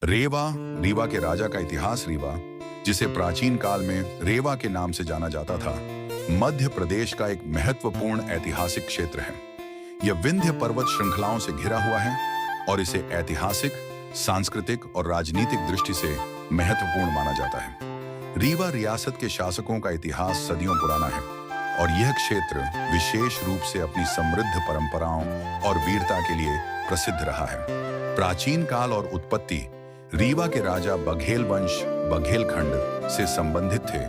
रेवा, रीवा के राजा का इतिहास। रीवा, जिसे प्राचीन काल में रेवा के नाम से जाना जाता था, मध्य प्रदेश का एक महत्वपूर्ण ऐतिहासिक क्षेत्र है। यह विंध्य पर्वत श्रृंखलाओं से घिरा हुआ है और इसे ऐतिहासिक, सांस्कृतिक और राजनीतिक दृष्टि से महत्वपूर्ण माना जाता है। रीवा रियासत के शासकों का इतिहास सदियों पुराना है और यह क्षेत्र विशेष रूप से अपनी समृद्ध परंपराओं और वीरता के लिए प्रसिद्ध रहा है। प्राचीन काल और उत्पत्ति। रीवा के राजा बघेल वंश बघेलखंड से संबंधित थे,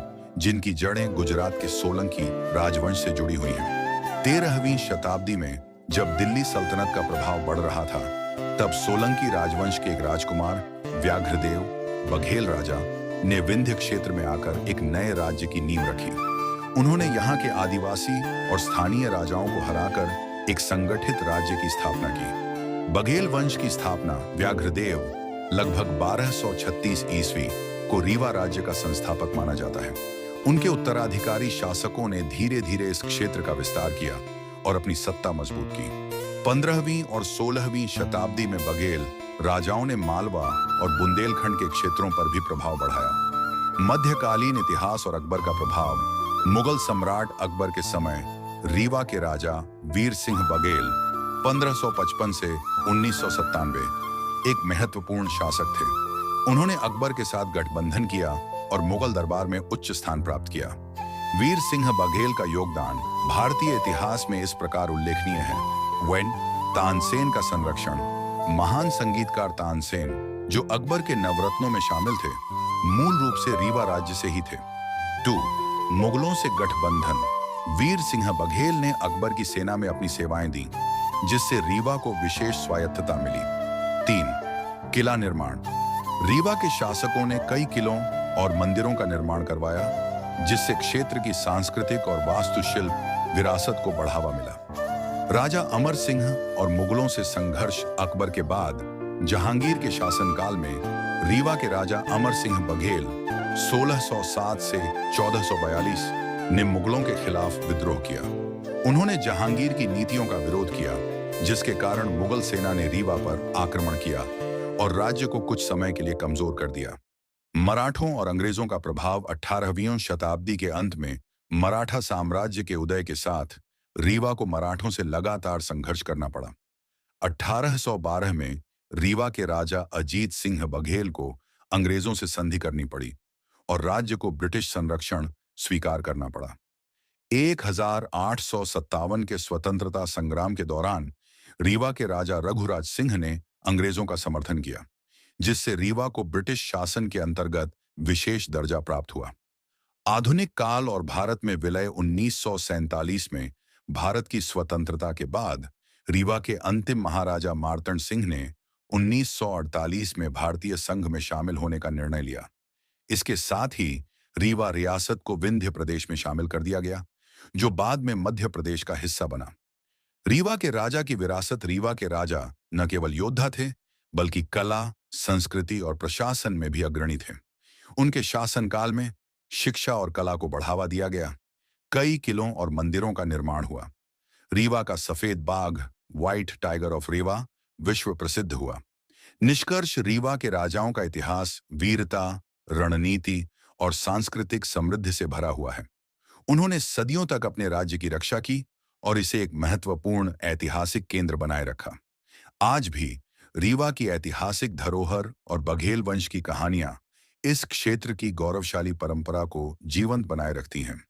जिनकी जड़ें गुजरात के सोलंकी राजवंश से जुड़ी हुई हैं। 13वीं शताब्दी में जब दिल्ली सल्तनत का प्रभाव बढ़ रहा था, तब सोलंकी राजवंश के एक राजकुमार व्याघ्रदेव बघेल राजा ने विंध्य क्षेत्र में आकर एक नए राज्य की नींव रखी। उन्होंने यहाँ के आदिवासी और स्थानीय राजाओं को हराकर एक संगठित राज्य की स्थापना की। बघेल वंश की स्थापना व्याघ्रदेव लगभग 1236 ईस्वी को रीवा राज्य का संस्थापक माना जाता है। उनके उत्तराधिकारी शासकों ने धीरे धीरे इस क्षेत्र का विस्तार किया और अपनी सत्ता मजबूत की। 15वीं और 16वीं शताब्दी में बघेल राजाओं ने मालवा और बुंदेलखंड के क्षेत्रों पर भी प्रभाव बढ़ाया। मध्यकालीन इतिहास और अकबर का प्रभाव। मुगल सम्राट अकबर के समय रीवा के राजा वीर सिंह बघेल 1555 से 1997 एक महत्वपूर्ण शासक थे। उन्होंने अकबर के साथ गठबंधन किया और मुगल दरबार में उच्च स्थान प्राप्त किया। वीर सिंह बघेल का योगदान भारतीय इतिहास में इस प्रकार उल्लेखनीय है। वन, तानसेन का संरक्षण। महान संगीतकार तानसेन, जो अकबर के नवरत्नों में शामिल थे, मूल रूप से रीवा राज्य से ही थे। 2. मुगलों से गठबंधन। वीर सिंह बघेल ने अकबर की सेना में अपनी सेवाएं दी, जिससे रीवा को विशेष स्वायत्तता मिली। 3. किला निर्माण। रीवा के शासकों ने कई किलों और मंदिरों का निर्माण करवाया, जिससे क्षेत्र की सांस्कृतिक और वास्तुशिल्प विरासत को बढ़ावा मिला। राजा अमर सिंह और मुगलों से संघर्ष। अकबर के बाद जहांगीर के शासनकाल में रीवा के राजा अमर सिंह बघेल 1607 से 1442 ने मुगलों के खिलाफ विद्रोह किया। उन्होंने जहांगीर की नीतियों का विरोध किया, जिसके कारण मुगल सेना ने रीवा पर आक्रमण किया और राज्य को कुछ समय के लिए कमजोर कर दिया। मराठों और अंग्रेजों का प्रभाव। 18वीं शताब्दी के अंत में मराठा साम्राज्य के उदय के साथ रीवा को मराठों से लगातार संघर्ष करना पड़ा। 1812 में रीवा के राजा अजीत सिंह बघेल को अंग्रेजों से संधि करनी पड़ी और राज्य को ब्रिटिश संरक्षण स्वीकार करना पड़ा। 1857 के स्वतंत्रता संग्राम के दौरान रीवा के राजा रघुराज सिंह ने अंग्रेजों का समर्थन किया, जिससे रीवा को ब्रिटिश शासन के अंतर्गत विशेष दर्जा प्राप्त हुआ। आधुनिक काल और भारत में विलय। 1947 में भारत की स्वतंत्रता के बाद रीवा के अंतिम महाराजा मार्तंड सिंह ने 1948 में भारतीय संघ में शामिल होने का निर्णय लिया। इसके साथ ही रीवा रियासत को विंध्य प्रदेश में शामिल कर दिया गया, जो बाद में मध्य प्रदेश का हिस्सा बना। रीवा के राजा की विरासत। रीवा के राजा न केवल योद्धा थे, बल्कि कला, संस्कृति और प्रशासन में भी अग्रणी थे। उनके शासनकाल में शिक्षा और कला को बढ़ावा दिया गया। कई किलों और मंदिरों का निर्माण हुआ। रीवा का सफेद बाघ, व्हाइट टाइगर ऑफ रीवा, विश्व प्रसिद्ध हुआ। निष्कर्ष, रीवा के राजाओं का इतिहास वीरता, रणनीति और सांस्कृतिक समृद्धि से भरा हुआ है। उन्होंने सदियों तक अपने राज्य की रक्षा की और इसे एक महत्वपूर्ण ऐतिहासिक केंद्र बनाए रखा। आज भी रीवा की ऐतिहासिक धरोहर और बघेल वंश की कहानियां इस क्षेत्र की गौरवशाली परंपरा को जीवंत बनाए रखती हैं।